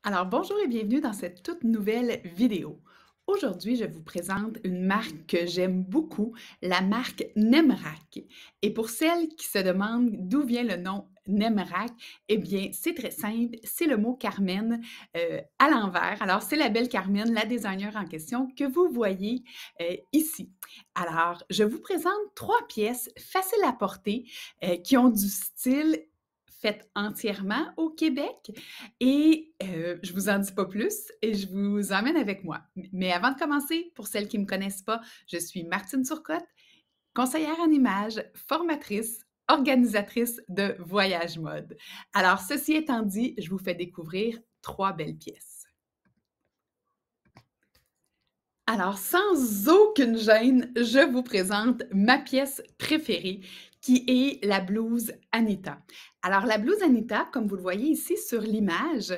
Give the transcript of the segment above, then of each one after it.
Alors bonjour et bienvenue dans cette toute nouvelle vidéo. Aujourd'hui, je vous présente une marque que j'aime beaucoup, la marque Nemrac. Et pour celles qui se demandent d'où vient le nom Nemrac, eh bien, c'est très simple, c'est le mot Carmen à l'envers. Alors, c'est la belle Carmen, la designer en question, que vous voyez ici. Alors, je vous présente trois pièces faciles à porter qui ont du style faites entièrement au Québec et je vous en dis pas plus et je vous emmène avec moi. Mais avant de commencer, pour celles qui ne me connaissent pas, je suis Martine Turcotte, conseillère en images, formatrice, organisatrice de voyage mode. Alors, ceci étant dit, je vous fais découvrir 3 belles pièces. Alors, sans aucune gêne, je vous présente ma pièce préférée, qui est la blouse Anita. Alors, la blouse Anita, comme vous le voyez ici sur l'image,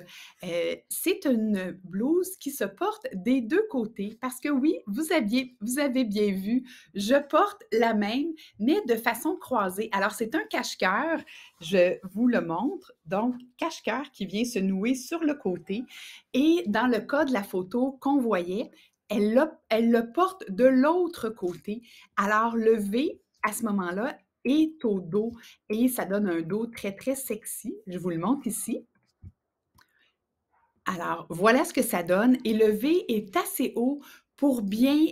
c'est une blouse qui se porte des 2 côtés parce que oui, vous avez bien vu, je porte la même, mais de façon croisée. Alors, c'est un cache-cœur, je vous le montre. Donc, cache-cœur qui vient se nouer sur le côté et dans le cas de la photo qu'on voyait, elle le porte de l'autre côté. Alors, le V, à ce moment-là, est au dos et ça donne un dos très, très sexy. Je vous le montre ici. Alors, voilà ce que ça donne et le V est assez haut pour bien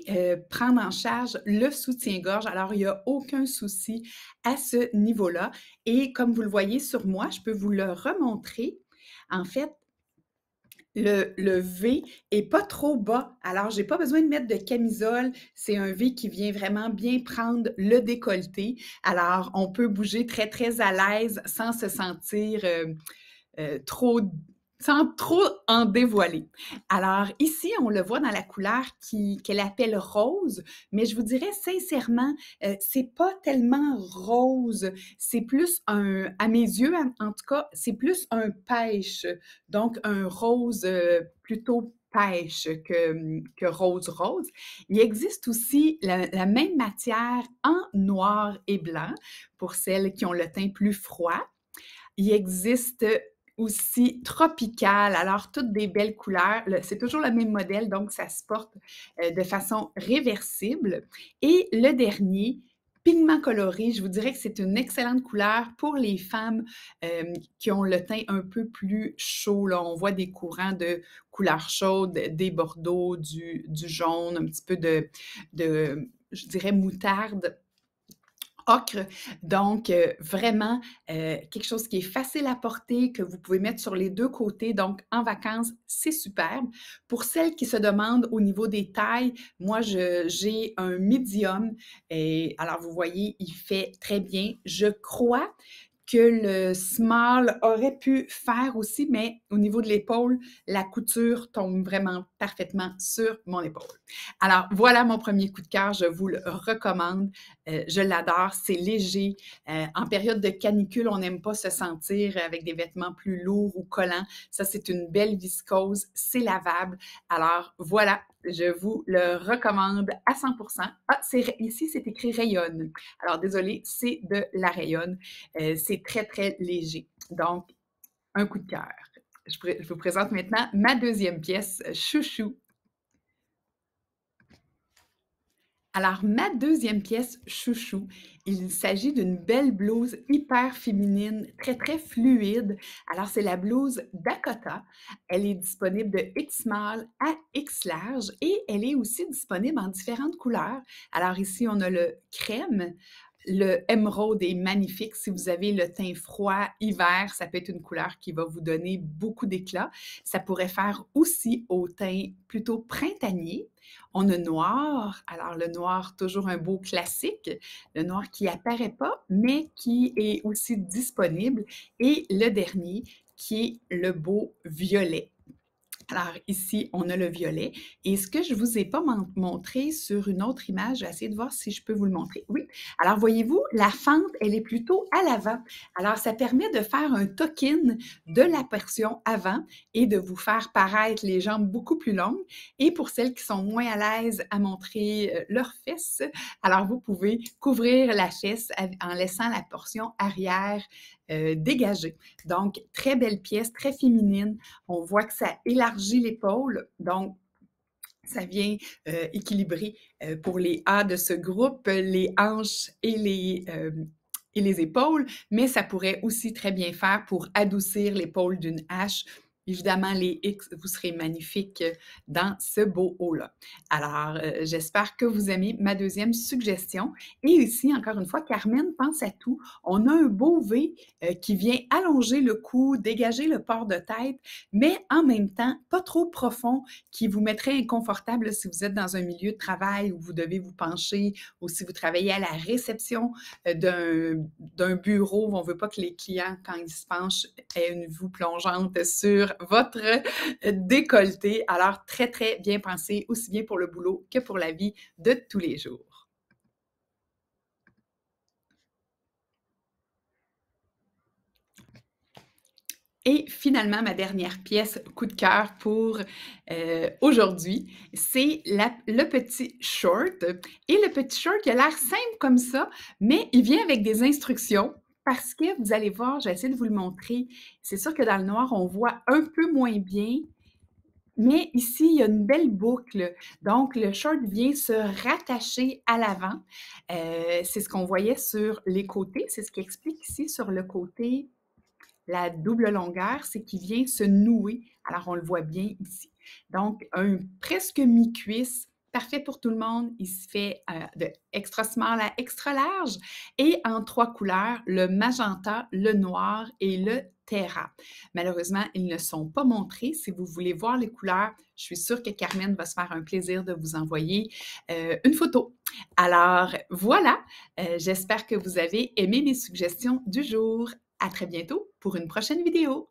prendre en charge le soutien-gorge. Alors, il n'y a aucun souci à ce niveau-là. Et comme vous le voyez sur moi, je peux vous le remontrer. En fait, le V est pas trop bas, alors j'ai pas besoin de mettre de camisole. C'est un V qui vient vraiment bien prendre le décolleté. Alors, on peut bouger très, très à l'aise sans se sentir trop sans trop en dévoiler. Alors ici, on le voit dans la couleur qu'elle appelle rose, mais je vous dirais sincèrement, c'est pas tellement rose, c'est plus à mes yeux en tout cas, c'est plus un pêche, donc un rose plutôt pêche que rose rose. Il existe aussi la même matière en noir et blanc pour celles qui ont le teint plus froid. Il existe aussi tropical, alors toutes des belles couleurs. C'est toujours le même modèle, donc ça se porte de façon réversible. Et le dernier, pigment coloré, je vous dirais que c'est une excellente couleur pour les femmes qui ont le teint un peu plus chaud. Là. On voit des courants de couleurs chaudes, des bordeaux, du jaune, un petit peu de je dirais, moutarde ocre. Donc, vraiment, quelque chose qui est facile à porter, que vous pouvez mettre sur les 2 côtés. Donc, en vacances, c'est superbe. Pour celles qui se demandent au niveau des tailles, moi, j'ai un médium et alors vous voyez, il fait très bien. Je crois que le small aurait pu faire aussi, mais au niveau de l'épaule, la couture tombe vraiment parfaitement sur mon épaule. Alors, voilà mon premier coup de cœur, je vous le recommande. Je l'adore, c'est léger. En période de canicule, on n'aime pas se sentir avec des vêtements plus lourds ou collants. Ça, c'est une belle viscose, c'est lavable. Alors, voilà, je vous le recommande à 100%. Ah, ici, c'est écrit rayonne. Alors, désolé, c'est de la rayonne. C'est très, très léger. Donc, un coup de cœur. Je vous présente maintenant ma deuxième pièce, chouchou. Alors, ma deuxième pièce chouchou, il s'agit d'une belle blouse hyper féminine, très, très fluide. Alors, c'est la blouse Dakota. Elle est disponible de X small à X large et elle est aussi disponible en différentes couleurs. Alors, ici, on a le crème. Le émeraude est magnifique. Si vous avez le teint froid, hiver, ça peut être une couleur qui va vous donner beaucoup d'éclat. Ça pourrait faire aussi au teint plutôt printanier. On a noir. Alors, le noir, toujours un beau classique. Le noir qui apparaît pas, mais qui est aussi disponible. Et le dernier, qui est le beau violet. Alors ici, on a le violet et ce que je ne vous ai pas montré sur une autre image, je vais essayer de voir si je peux vous le montrer. Oui, alors voyez-vous, la fente, elle est plutôt à l'avant. Alors ça permet de faire un tuck-in de la portion avant et de vous faire paraître les jambes beaucoup plus longues. Et pour celles qui sont moins à l'aise à montrer leurs fesses, alors vous pouvez couvrir la fesse en laissant la portion arrière dégagée. Donc, très belle pièce, très féminine. On voit que ça élargit l'épaule, donc ça vient équilibrer pour les A de ce groupe, les hanches et les épaules, mais ça pourrait aussi très bien faire pour adoucir l'épaule d'une hache. Évidemment, les X, vous serez magnifiques dans ce beau haut-là. Alors, j'espère que vous aimez ma deuxième suggestion. Et ici, encore une fois, Carmen pense à tout. On a un beau V qui vient allonger le cou, dégager le port de tête, mais en même temps, pas trop profond, qui vous mettrait inconfortable si vous êtes dans un milieu de travail où vous devez vous pencher ou si vous travaillez à la réception d'un bureau où on ne veut pas que les clients, quand ils se penchent, aient une vue plongeante sur votre décolleté. Alors, très, très bien pensé, aussi bien pour le boulot que pour la vie de tous les jours. Et finalement, ma dernière pièce coup de cœur pour aujourd'hui, c'est le petit short. Et le petit short, il a l'air simple comme ça, mais il vient avec des instructions parce que vous allez voir, je vais essayer de vous le montrer. C'est sûr que dans le noir, on voit un peu moins bien, mais ici, il y a une belle boucle. Donc, le short vient se rattacher à l'avant. C'est ce qu'on voyait sur les côtés. C'est ce qui explique ici sur le côté la double longueur, c'est qu'il vient se nouer. Alors, on le voit bien ici. Donc, un presque mi-cuisse, parfait pour tout le monde. Il se fait de extra small à extra large et en 3 couleurs, le magenta, le noir et le terra. Malheureusement, ils ne sont pas montrés. Si vous voulez voir les couleurs, je suis sûre que Carmen va se faire un plaisir de vous envoyer une photo. Alors, voilà, j'espère que vous avez aimé mes suggestions du jour. À très bientôt pour une prochaine vidéo.